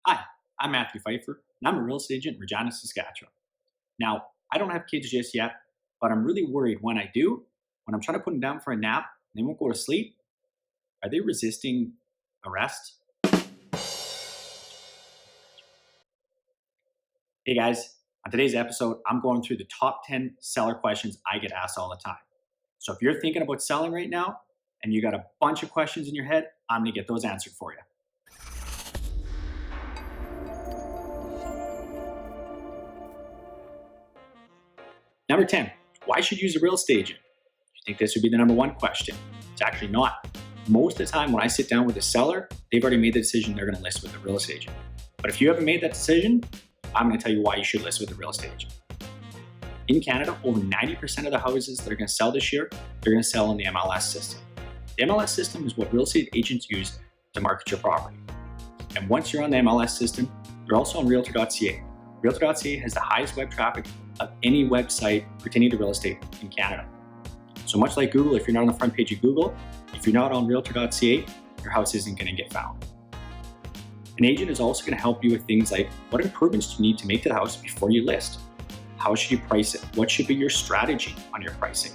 Hi, I'm Matthew Pfeifer, and I'm a real estate agent in Regina, Saskatchewan. Now, I don't have kids just yet, but I'm really worried when I do, when I'm trying to put them down for a nap and they won't go to sleep, are they resisting arrest? Hey guys, on today's episode, I'm going through the top 10 seller questions I get asked all the time. So if you're thinking about selling right now and you got a bunch of questions in your head, I'm going to get those answered for you. Number 10, why should you use a real estate agent? You think this would be the number one question? It's actually not. Most of the time when I sit down with a seller, they've already made the decision they're going to list with a real estate agent. But if you haven't made that decision, I'm going to tell you why you should list with a real estate agent. In Canada, over 90% of the houses that are going to sell this year, they're going to sell in the MLS system. The MLS system is what real estate agents use to market your property. And once you're on the MLS system, you're also on Realtor.ca. Realtor.ca has the highest web traffic of any website pertaining to real estate in Canada. So much like Google, if you're not on the front page of Google, if you're not on Realtor.ca, your house isn't going to get found. An agent is also going to help you with things like what improvements do you need to make to the house before you list? How should you price it? What should be your strategy on your pricing?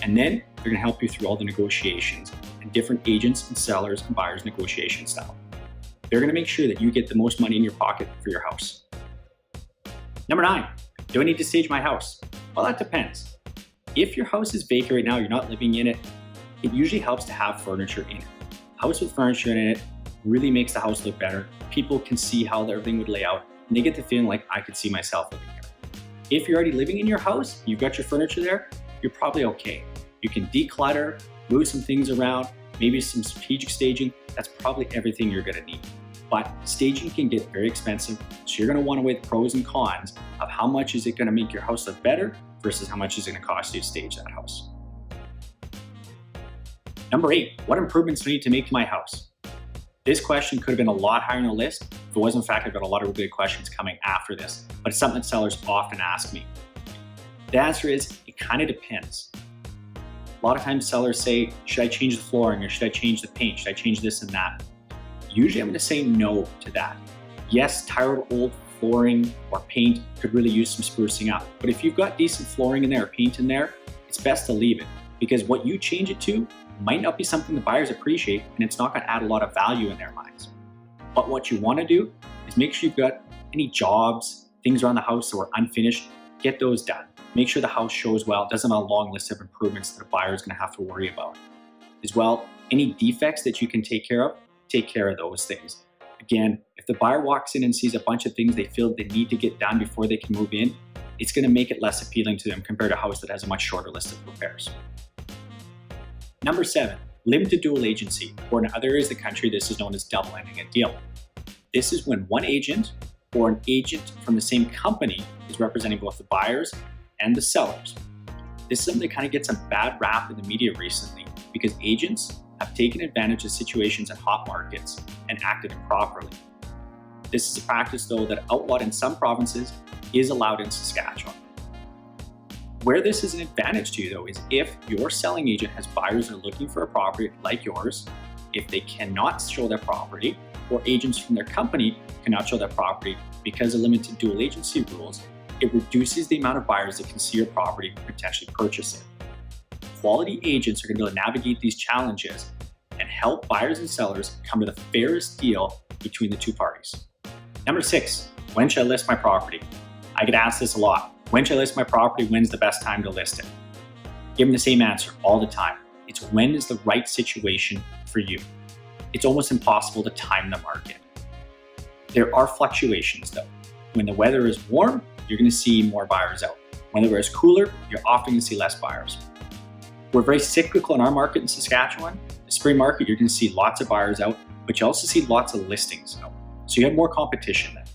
And then they're going to help you through all the negotiations and different agents and sellers and buyers negotiation style. They're going to make sure that you get the most money in your pocket for your house. Number 9, do I need to stage my house? Well, that depends. If your house is vacant right now, you're not living in it, it usually helps to have furniture in it. House with furniture in it really makes the house look better. People can see how everything would lay out, and they get the feeling like I could see myself living here. If you're already living in your house, you've got your furniture there, you're probably okay. You can declutter, move some things around, maybe some strategic staging. That's probably everything you're gonna need. But staging can get very expensive, so you're gonna wanna weigh the pros and cons of how much is it gonna make your house look better versus how much is it gonna cost you to stage that house. Number 8, what improvements do I need to make to my house? This question could have been a lot higher on the list if it wasn't the fact I've got a lot of really good questions coming after this, but it's something that sellers often ask me. The answer is, it kind of depends. A lot of times sellers say, should I change the flooring or should I change the paint? Should I change this and that? Usually I'm going to say no to that. Yes, tired old flooring or paint could really use some sprucing up. But if you've got decent flooring in there or paint in there, it's best to leave it because what you change it to might not be something the buyers appreciate and it's not going to add a lot of value in their minds. But what you want to do is make sure you've got any jobs, things around the house that were unfinished, get those done. Make sure the house shows well, doesn't have a long list of improvements that a buyer is going to have to worry about. As well, any defects that you can take care of those things. Again, if the buyer walks in and sees a bunch of things they feel they need to get done before they can move in, it's going to make it less appealing to them compared to a house that has a much shorter list of repairs. Number 7, limited dual agency, or in other areas of the country, this is known as double ending a deal. This is when one agent or an agent from the same company is representing both the buyers and the sellers. This is something that kind of gets a bad rap in the media recently because agents have taken advantage of situations in hot markets and acted improperly. This is a practice, though, that outlawed in some provinces is allowed in Saskatchewan. Where this is an advantage to you, though, is if your selling agent has buyers that are looking for a property like yours, if they cannot show their property, or agents from their company cannot show their property because of limited dual agency rules, it reduces the amount of buyers that can see your property and potentially purchase it. Quality agents are going to be able to navigate these challenges and help buyers and sellers come to the fairest deal between the two parties. Number 6, when should I list my property? I get asked this a lot. When should I list my property? When's the best time to list it? Give them the same answer all the time. It's when is the right situation for you. It's almost impossible to time the market. There are fluctuations though. When the weather is warm, you're going to see more buyers out. When the weather is cooler, you're often going to see less buyers. We're very cyclical in our market in Saskatchewan. The spring market, you're going to see lots of buyers out, but you also see lots of listings out. So you have more competition then.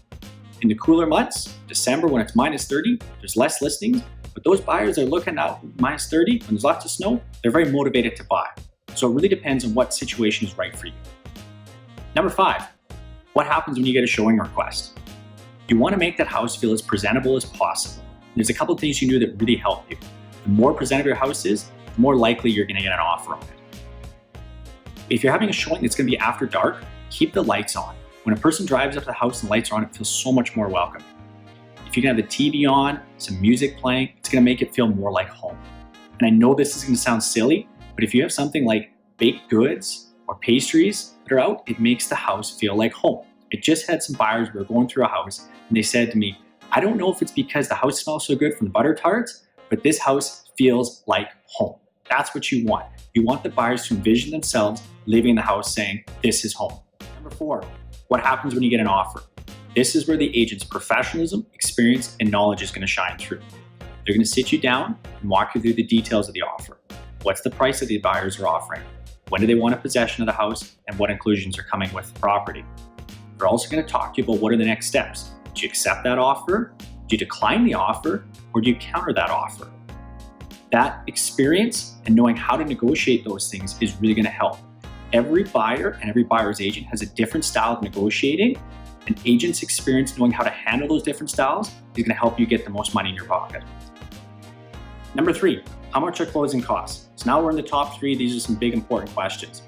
In the cooler months, December when it's minus 30, there's less listings, but those buyers are looking out minus 30 when there's lots of snow, they're very motivated to buy. So it really depends on what situation is right for you. Number 5, what happens when you get a showing request? You want to make that house feel as presentable as possible. There's a couple of things you can do that really help you. The more presentable your house is, the more likely you're going to get an offer on it. If you're having a showing that's going to be after dark, keep the lights on. When a person drives up to the house and the lights are on, it feels so much more welcome. If you can have the TV on, some music playing, it's gonna make it feel more like home. And I know this is gonna sound silly, but if you have something like baked goods or pastries that are out, it makes the house feel like home. I just had some buyers, we were going through a house, and they said to me, I don't know if it's because the house smells so good from the butter tarts, but this house feels like home. That's what you want. You want the buyers to envision themselves living in the house saying, this is home. Number 4, what happens when you get an offer? This is where the agent's professionalism, experience, and knowledge is gonna shine through. They're gonna sit you down and walk you through the details of the offer. What's the price that the buyers are offering? When do they want a possession of the house? And what inclusions are coming with the property? They're also gonna talk to you about what are the next steps. Do you accept that offer? Do you decline the offer? Or do you counter that offer? That experience and knowing how to negotiate those things is really gonna help. Every buyer and every buyer's agent has a different style of negotiating. An agent's experience knowing how to handle those different styles is gonna help you get the most money in your pocket. Number 3, how much are closing costs? So now we're in the top 3. These are some big important questions.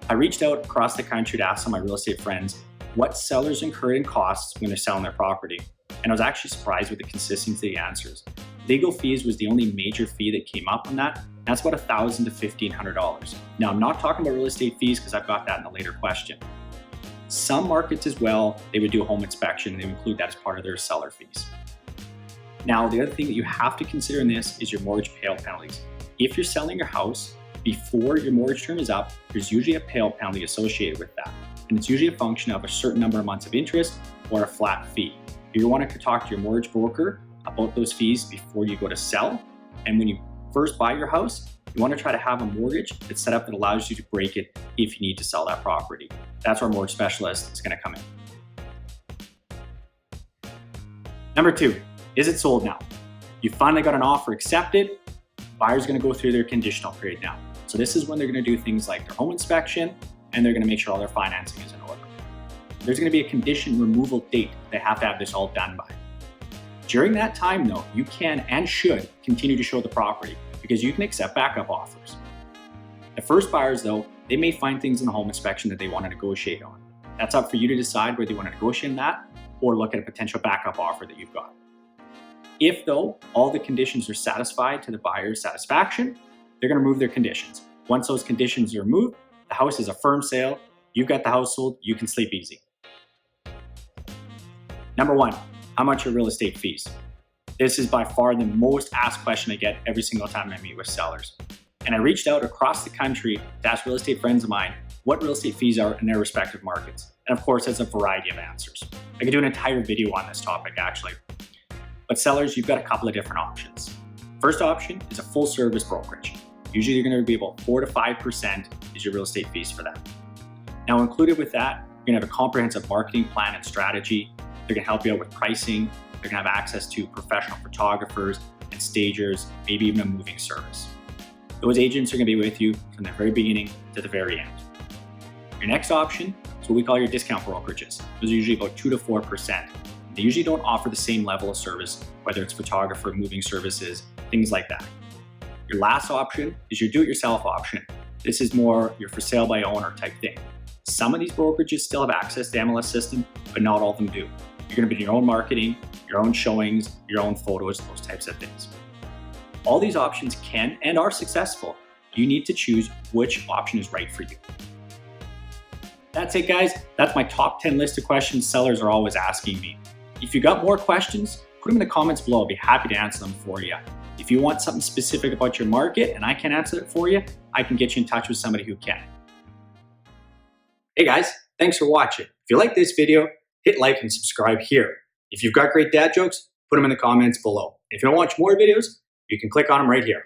I reached out across the country to ask some of my real estate friends what sellers incur in costs when they're selling their property. And I was actually surprised with the consistency of the answers. Legal fees was the only major fee that came up on that. That's about $1,000 to $1,500. Now, I'm not talking about real estate fees because I've got that in a later question. Some markets as well, they would do a home inspection and they would include that as part of their seller fees. Now, the other thing that you have to consider in this is your mortgage payout penalties. If you're selling your house before your mortgage term is up, there's usually a payout penalty associated with that. And it's usually a function of a certain number of months of interest or a flat fee. You want to talk to your mortgage broker about those fees before you go to sell. And when you first buy your house, you want to try to have a mortgage that's set up that allows you to break it if you need to sell that property. That's where a mortgage specialist is going to come in. Number 2, is it sold now? You finally got an offer accepted. Buyer's going to go through their conditional period now. So this is when they're going to do things like their home inspection and they're going to make sure all their financing is in order. There's going to be a condition removal date. They have to have this all done by. During that time though, you can and should continue to show the property because you can accept backup offers. The first buyers though, they may find things in the home inspection that they want to negotiate on. That's up for you to decide whether you want to negotiate on that or look at a potential backup offer that you've got. If though, all the conditions are satisfied to the buyer's satisfaction, they're going to remove their conditions. Once those conditions are removed, the house is a firm sale. You've got the house sold, you can sleep easy. Number 1, how much are real estate fees? This is by far the most asked question I get every single time I meet with sellers. And I reached out across the country to ask real estate friends of mine what real estate fees are in their respective markets. And of course, there's a variety of answers. I could do an entire video on this topic actually. But sellers, you've got a couple of different options. First option is a full service brokerage. Usually you're going to be about 4 to 5% is your real estate fees for that. Now included with that, you're going to have a comprehensive marketing plan and strategy. They're going to help you out with pricing. They're going to have access to professional photographers and stagers, maybe even a moving service. Those agents are going to be with you from the very beginning to the very end. Your next option is what we call your discount brokerages. Those are usually about 2 to 4%. They usually don't offer the same level of service, whether it's photographer, moving services, things like that. Your last option is your do-it-yourself option. This is more your for sale by owner type thing. Some of these brokerages still have access to the MLS system, but not all of them do. You're going to be doing your own marketing, your own showings, your own photos, those types of things. All these options can and are successful. You need to choose which option is right for you. That's it, guys. That's my top 10 list of questions sellers are always asking me. If you got more questions, put them in the comments below. I'll be happy to answer them for you. If you want something specific about your market and I can't answer it for you, I can get you in touch with somebody who can. Hey guys, thanks for watching. If you like this video, hit like and subscribe here. If you've got great dad jokes, put them in the comments below. If you want to watch more videos, you can click on them right here.